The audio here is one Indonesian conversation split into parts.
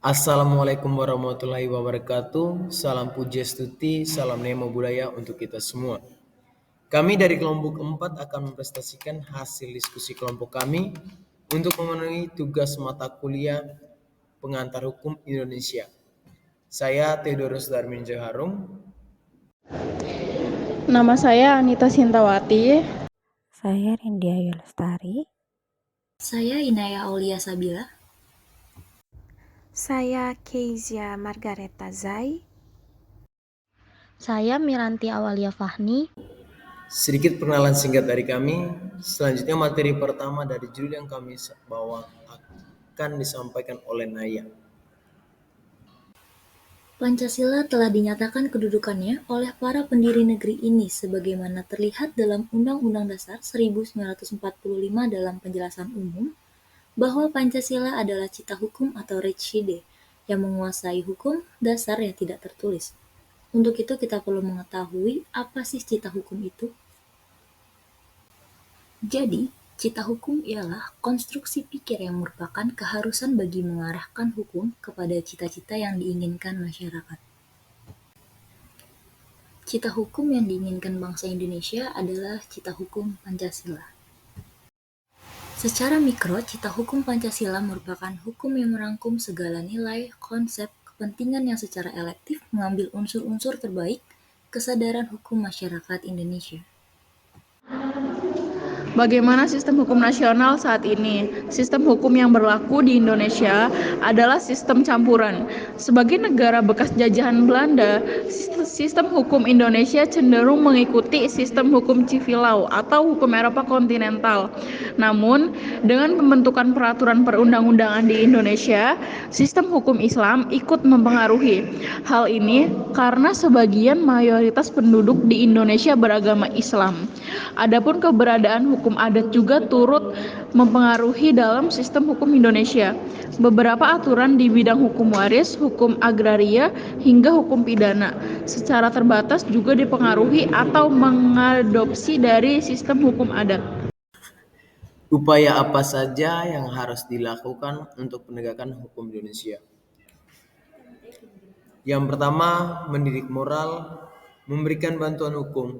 Assalamualaikum warahmatullahi wabarakatuh. Salam pujastuti, salam nemo budaya untuk kita semua. Kami dari kelompok 4 akan mempresentasikan hasil diskusi kelompok kami untuk memenuhi tugas mata kuliah Pengantar Hukum Indonesia. Saya Theodorus Darmin Jaharum. Nama saya Anita Sintawati. Saya Rindy Ayu Lestari. Saya Inaya Aulia Sabila. Saya Kezia Margareta Zai. Saya Miranti Awalia Fahmi. Sedikit perkenalan singkat dari kami. Selanjutnya materi pertama dari judul yang kami bawa akan disampaikan oleh Naya. Pancasila telah dinyatakan kedudukannya oleh para pendiri negeri ini sebagaimana terlihat dalam Undang-Undang Dasar 1945 dalam penjelasan umum bahwa Pancasila adalah cita hukum atau Rechtschiede yang menguasai hukum dasar yang tidak tertulis. Untuk itu kita perlu mengetahui apa sih cita hukum itu. Jadi, cita hukum ialah konstruksi pikir yang merupakan keharusan bagi mengarahkan hukum kepada cita-cita yang diinginkan masyarakat. Cita hukum yang diinginkan bangsa Indonesia adalah cita hukum Pancasila. Secara mikro, cita hukum Pancasila merupakan hukum yang merangkum segala nilai, konsep, kepentingan yang secara elektif mengambil unsur-unsur terbaik kesadaran hukum masyarakat Indonesia. Bagaimana sistem hukum nasional saat ini? Sistem hukum yang berlaku di Indonesia adalah sistem campuran. Sebagai negara bekas jajahan Belanda, sistem hukum Indonesia cenderung mengikuti sistem hukum Civilau atau hukum Eropa kontinental. Namun, dengan pembentukan peraturan perundang-undangan di Indonesia, sistem hukum Islam ikut mempengaruhi. Hal ini karena sebagian mayoritas penduduk di Indonesia beragama Islam. Adapun keberadaan hukum adat juga turut mempengaruhi dalam sistem hukum Indonesia. Beberapa aturan di bidang hukum waris, hukum agraria, hingga hukum pidana secara terbatas juga dipengaruhi atau mengadopsi dari sistem hukum adat. Upaya apa saja yang harus dilakukan untuk penegakan hukum Indonesia? Yang pertama, mendidik moral, memberikan bantuan hukum,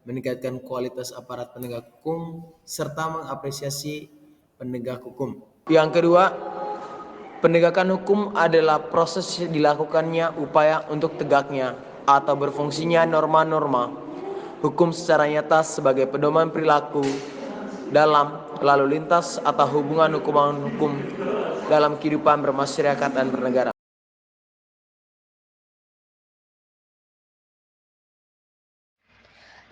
meningkatkan kualitas aparat penegak hukum, serta mengapresiasi penegak hukum. Yang kedua, penegakan hukum adalah proses dilakukannya upaya untuk tegaknya atau berfungsinya norma-norma hukum secara nyata sebagai pedoman perilaku dalam lalu lintas atau hubungan hukum dalam kehidupan bermasyarakat dan bernegara.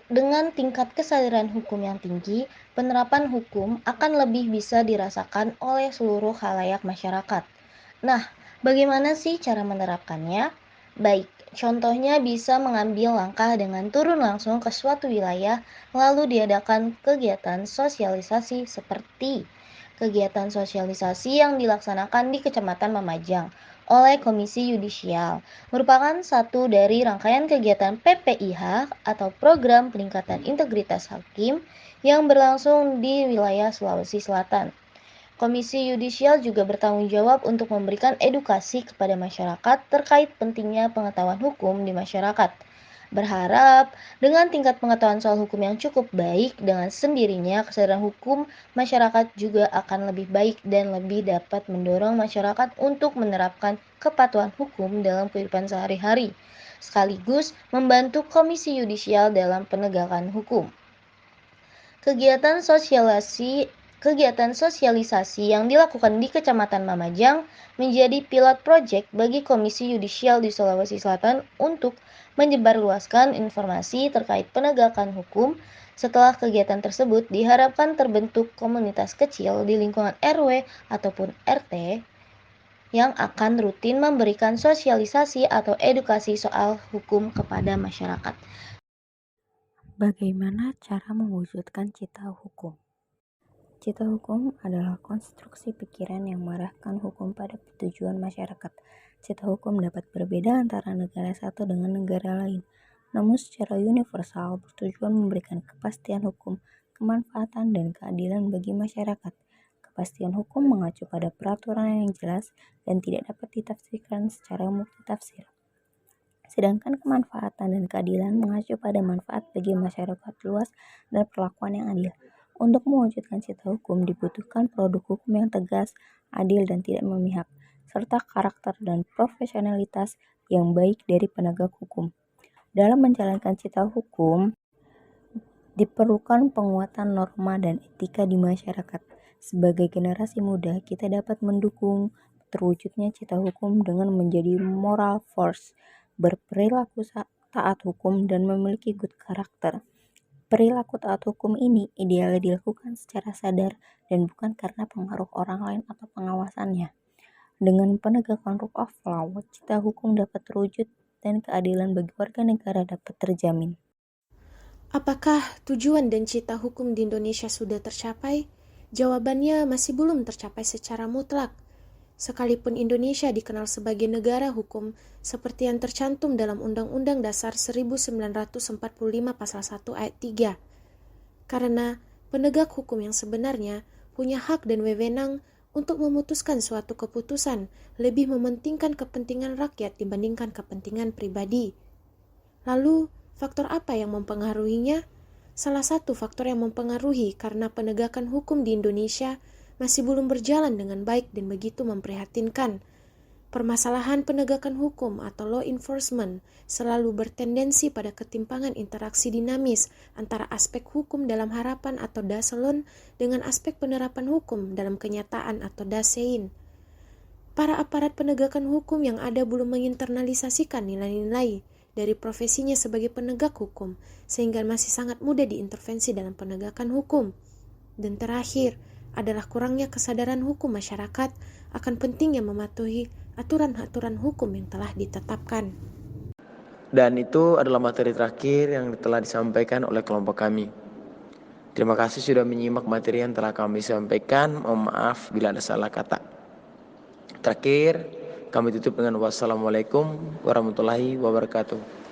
Dengan tingkat kesadaran hukum yang tinggi, penerapan hukum akan lebih bisa dirasakan oleh seluruh khalayak masyarakat. Nah, bagaimana sih cara menerapkannya? Baik, contohnya bisa mengambil langkah dengan turun langsung ke suatu wilayah, lalu diadakan kegiatan sosialisasi seperti kegiatan sosialisasi yang dilaksanakan di Kecamatan Mamajang oleh Komisi Yudisial, merupakan satu dari rangkaian kegiatan PPIH atau Program Peningkatan Integritas Hakim yang berlangsung di wilayah Sulawesi Selatan. Komisi Yudisial juga bertanggung jawab untuk memberikan edukasi kepada masyarakat terkait pentingnya pengetahuan hukum di masyarakat. Berharap dengan tingkat pengetahuan soal hukum yang cukup baik, dengan sendirinya kesadaran hukum masyarakat juga akan lebih baik dan lebih dapat mendorong masyarakat untuk menerapkan kepatuhan hukum dalam kehidupan sehari-hari, sekaligus membantu Komisi Yudisial dalam penegakan hukum. Kegiatan sosialisasi yang dilakukan di Kecamatan Mamajang menjadi pilot project bagi Komisi Yudisial di Sulawesi Selatan untuk menyebarluaskan informasi terkait penegakan hukum. Setelah kegiatan tersebut diharapkan terbentuk komunitas kecil di lingkungan RW ataupun RT yang akan rutin memberikan sosialisasi atau edukasi soal hukum kepada masyarakat. Bagaimana cara mewujudkan cita hukum? Cita hukum adalah konstruksi pikiran yang mengarahkan hukum pada tujuan masyarakat. Cita hukum dapat berbeda antara negara satu dengan negara lain, namun secara universal bertujuan memberikan kepastian hukum, kemanfaatan, dan keadilan bagi masyarakat. kepastian hukum mengacu pada peraturan yang jelas dan tidak dapat ditafsirkan secara multitafsir. Sedangkan kemanfaatan dan keadilan mengacu pada manfaat bagi masyarakat luas dan perlakuan yang adil. Untuk mewujudkan cita hukum dibutuhkan produk hukum yang tegas, adil dan tidak memihak, serta karakter dan profesionalitas yang baik dari penegak hukum. Dalam menjalankan cita hukum, diperlukan penguatan norma dan etika di masyarakat. Sebagai generasi muda, kita dapat mendukung terwujudnya cita hukum dengan menjadi moral force, berperilaku taat hukum, dan memiliki good karakter. Perilaku taat hukum ini ideal dilakukan secara sadar dan bukan karena pengaruh orang lain atau pengawasannya. Dengan penegakan rule of law, cita hukum dapat terwujud dan keadilan bagi warga negara dapat terjamin. Apakah tujuan dan cita hukum di Indonesia sudah tercapai? Jawabannya masih belum tercapai secara mutlak. Sekalipun Indonesia dikenal sebagai negara hukum seperti yang tercantum dalam Undang-Undang Dasar 1945 Pasal 1 Ayat 3. Karena penegak hukum yang sebenarnya punya hak dan wewenang untuk memutuskan suatu keputusan lebih mementingkan kepentingan rakyat dibandingkan kepentingan pribadi. Lalu, faktor apa yang mempengaruhinya? Salah satu faktor yang mempengaruhi karena penegakan hukum di Indonesia masih belum berjalan dengan baik dan begitu memprihatinkan. Permasalahan penegakan hukum atau law enforcement selalu bertendensi pada ketimpangan interaksi dinamis antara aspek hukum dalam harapan atau daselon dengan aspek penerapan hukum dalam kenyataan atau dasein. Para aparat penegakan hukum yang ada belum menginternalisasikan nilai-nilai dari profesinya sebagai penegak hukum, sehingga masih sangat mudah diintervensi dalam penegakan hukum. Dan terakhir, adalah kurangnya kesadaran hukum masyarakat akan pentingnya mematuhi aturan-aturan hukum yang telah ditetapkan. Dan itu adalah materi terakhir yang telah disampaikan oleh kelompok kami. Terima kasih sudah menyimak materi yang telah kami sampaikan. Mohon maaf bila ada salah kata. Terakhir, kami tutup dengan wassalamualaikum warahmatullahi wabarakatuh.